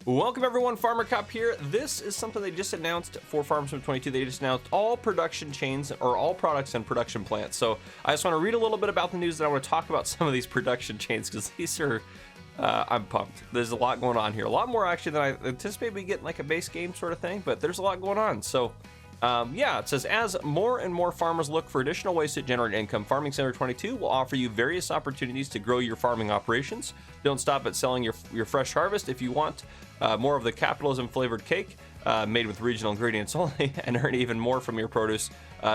Welcome everyone, Farmer Cop here. This is something they just announced for Farm Sim 22. They just announced all production chains or all products and production plants. So I just want to read a little bit about the news, and I want to talk about some of these production chains because these are, I'm pumped. There's a lot going on here. A lot more actually than I anticipated we get like a base game sort of thing, but there's a lot going on. So yeah, it says, as more and more farmers look for additional ways to generate income, Farming Center 22 will offer you various opportunities to grow your farming operations. Don't stop at selling your fresh harvest. If you want more of the capitalism flavored cake made with regional ingredients only and earn even more from your produce,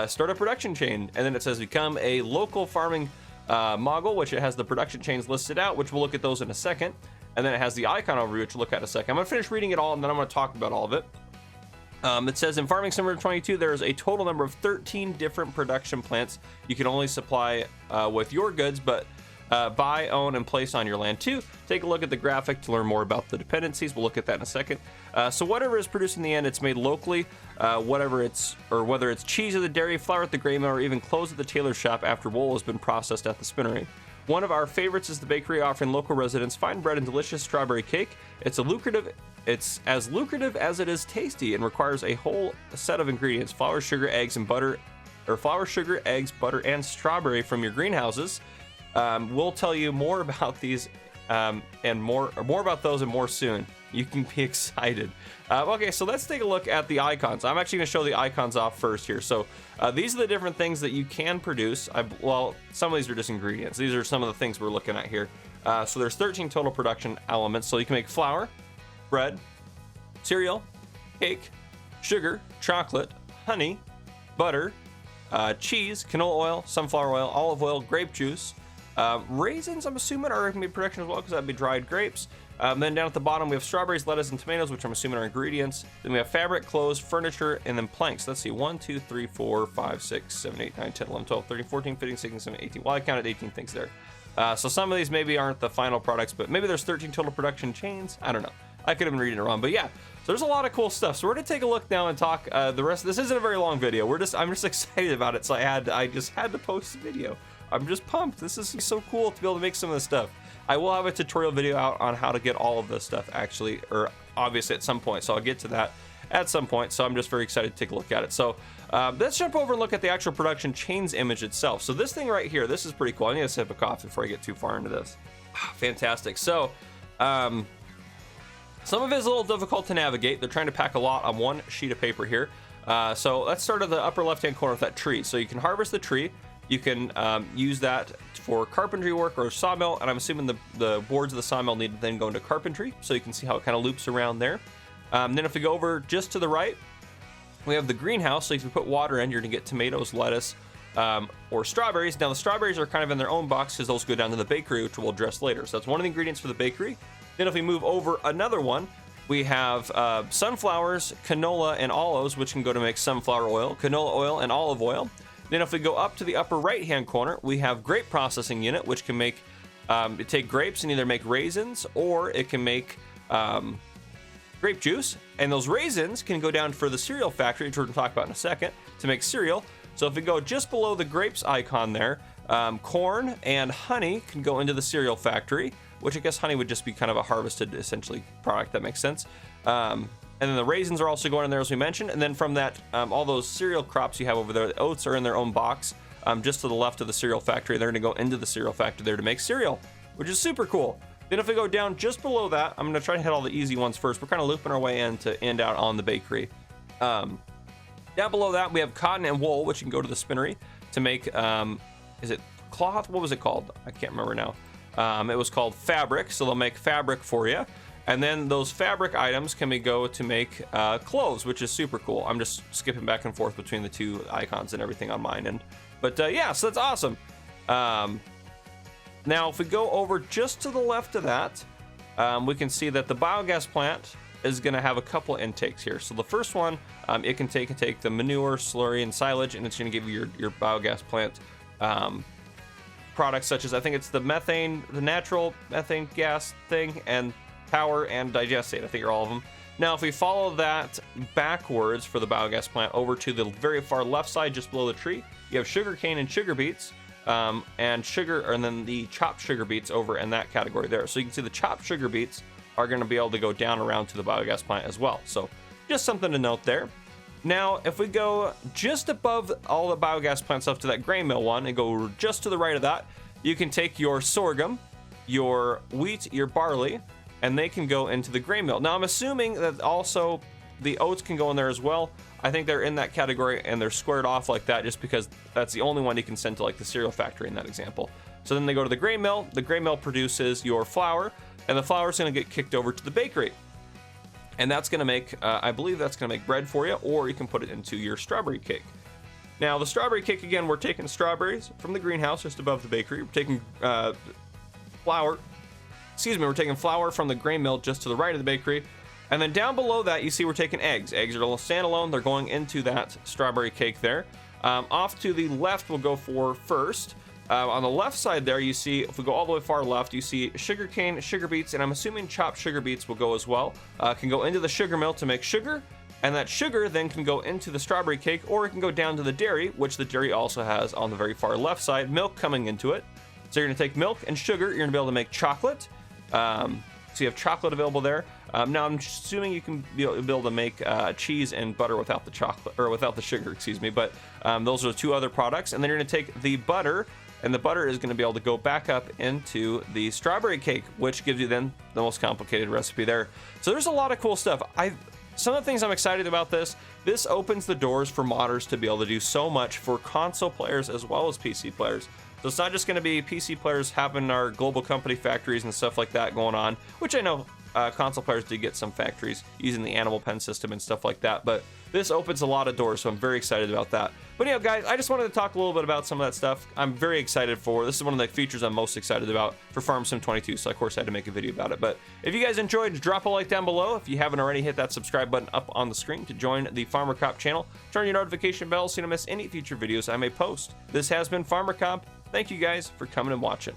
start a production chain. And then it says become a local farming mogul, which it has the production chains listed out, which we'll look at those in a second. And then it has the icon overview, which we'll look at in a second. I'm gonna finish reading it all and then I'm gonna talk about all of it. It says in Farming Sim 22, there's a total number of 13 different production plants you can only supply with your goods, but buy, own, and place on your land too. Take a look at the graphic to learn more about the dependencies. We'll look at that in a second. So whatever is produced in the end, it's made locally, whether it's cheese at the dairy, flour at the grain mill, or even clothes at the tailor shop after wool has been processed at the spinnery. One of our favorites is the bakery, offering local residents fine bread and delicious strawberry cake. It's as lucrative as it is tasty and requires a whole set of ingredients: flour, sugar, eggs, and butter, or flour, sugar, eggs, butter, and strawberry from your greenhouses. We'll tell you more about these and more about those and more soon. You can be excited. Okay, so let's take a look at the icons. I'm actually going to show the icons off first here. So these are the different things that you can produce. Well, some of these are just ingredients. These are some of the things we're looking at here. So there's 13 total production elements. So you can make flour, bread, cereal, cake, sugar, chocolate, honey, butter, cheese, canola oil, sunflower oil, olive oil, grape juice. Raisins, I'm assuming, are going to be production as well, because that'd be dried grapes. Then down at the bottom, we have strawberries, lettuce, and tomatoes, which I'm assuming are ingredients. Then we have fabric, clothes, furniture, and then planks. Let's see, 1, 2, 3, 4, 5, 6, 7, 8, 9, 10, 11, 12, 13, 14, 15, 16, 17, 18. Well, I counted 18 things there. So some of these maybe aren't the final products, but maybe there's 13 total production chains. I don't know. I could have been reading it wrong, but yeah. So there's a lot of cool stuff. So we're gonna take a look now and talk the rest. This isn't a very long video. I'm just excited about it, so I just had to post the video. I'm just pumped. This is so cool to be able to make some of this stuff. I will have a tutorial video out on how to get all of this stuff actually, or obviously at some point. So I'll get to that at some point. So I'm just very excited to take a look at it. So let's jump over and look at the actual production chains image itself. So this thing right here, this is pretty cool. I need a sip of coffee before I get too far into this. Fantastic. So some of it is a little difficult to navigate. They're trying to pack a lot on one sheet of paper here. So let's start at the upper left-hand corner with that tree. So you can harvest the tree. You can use that for carpentry work or sawmill, and I'm assuming the boards of the sawmill need to then go into carpentry, so you can see how it kind of loops around there. Then if we go over just to the right, we have the greenhouse. So if you put water in, you're gonna get tomatoes, lettuce, or strawberries. Now the strawberries are kind of in their own box because those go down to the bakery, which we'll address later. So that's one of the ingredients for the bakery. Then if we move over another one, we have sunflowers, canola, and olives, which can go to make sunflower oil, canola oil, and olive oil. Then if we go up to the upper right-hand corner, we have Grape Processing unit, which can make, take grapes and either make raisins, or it can make grape juice. And those raisins can go down for the cereal factory, which we're going to talk about in a second, to make cereal. So if we go just below the grapes icon there, corn and honey can go into the cereal factory, which I guess honey would just be kind of a harvested, essentially, product. That makes sense. And then the raisins are also going in there, as we mentioned. And then from that, all those cereal crops you have over there, the oats are in their own box, just to the left of the cereal factory. They're going to go into the cereal factory there to make cereal, which is super cool. Then if we go down just below that, I'm going to try to hit all the easy ones first. We're kind of looping our way in to end out on the bakery. Down below that, we have cotton and wool, which can go to the spinnery to make, is it cloth? What was it called? I can't remember now. It was called fabric, so they'll make fabric for you. And then those fabric items can go to make clothes, which is super cool. I'm just skipping back and forth between the two icons and everything on mine end. But yeah, so that's awesome. Now, if we go over just to the left of that, we can see that the biogas plant is going to have a couple intakes here. So the first one, it can take the manure, slurry, and silage, and it's going to give you your biogas plant products such as, I think it's the methane, the natural methane gas thing, and power and digestate. I think are all of them. Now, if we follow that backwards for the biogas plant over to the very far left side, just below the tree, you have sugar cane and sugar beets, and then the chopped sugar beets over in that category there. So you can see the chopped sugar beets are going to be able to go down around to the biogas plant as well. So just something to note there. Now, if we go just above all the biogas plant stuff to that grain mill one and go just to the right of that, you can take your sorghum, your wheat, your barley, and they can go into the grain mill. Now, I'm assuming that also the oats can go in there as well. I think they're in that category and they're squared off like that just because that's the only one you can send to like the cereal factory in that example. So then they go to the grain mill produces your flour, and the flour is going to get kicked over to the bakery. And that's going to make, I believe that's going to make bread for you, or you can put it into your strawberry cake. Now, the strawberry cake, again, we're taking strawberries from the greenhouse just above the bakery. We're taking we're taking flour from the grain mill just to the right of the bakery. And then down below that, you see we're taking eggs. Eggs are standalone. They're going into that strawberry cake there. Off to the left, we'll go for first. On the left side there, you see, if we go all the way far left, you see sugar cane, sugar beets, and I'm assuming chopped sugar beets will go as well. Can go into the sugar mill to make sugar, and that sugar then can go into the strawberry cake, or it can go down to the dairy, which the dairy also has on the very far left side, milk coming into it. So you're going to take milk and sugar, you're going to be able to make chocolate. So you have chocolate available there. Now I'm assuming you can be able to make cheese and butter without the chocolate, or without the sugar, excuse me. But those are the two other products. And then you're going to take the butter, and the butter is going to be able to go back up into the strawberry cake, which gives you then the most complicated recipe there. So there's a lot of cool stuff. Some of the things I'm excited about this opens the doors for modders to be able to do so much for console players as well as PC players. So it's not just going to be PC players having our global company factories and stuff like that going on, which I know console players did get some factories using the Animal Pen system and stuff like that, but this opens a lot of doors, so I'm very excited about that. But you know, guys, I just wanted to talk a little bit about some of that stuff. I'm very excited for. This is one of the features I'm most excited about for Farm Sim 22, so of course I had to make a video about it. But if you guys enjoyed, drop a like down below. If you haven't already, hit that subscribe button up on the screen to join the Farmer Cop channel. Turn your notification bell so you don't miss any future videos I may post. This has been Farmer Cop. Thank you guys for coming and watching.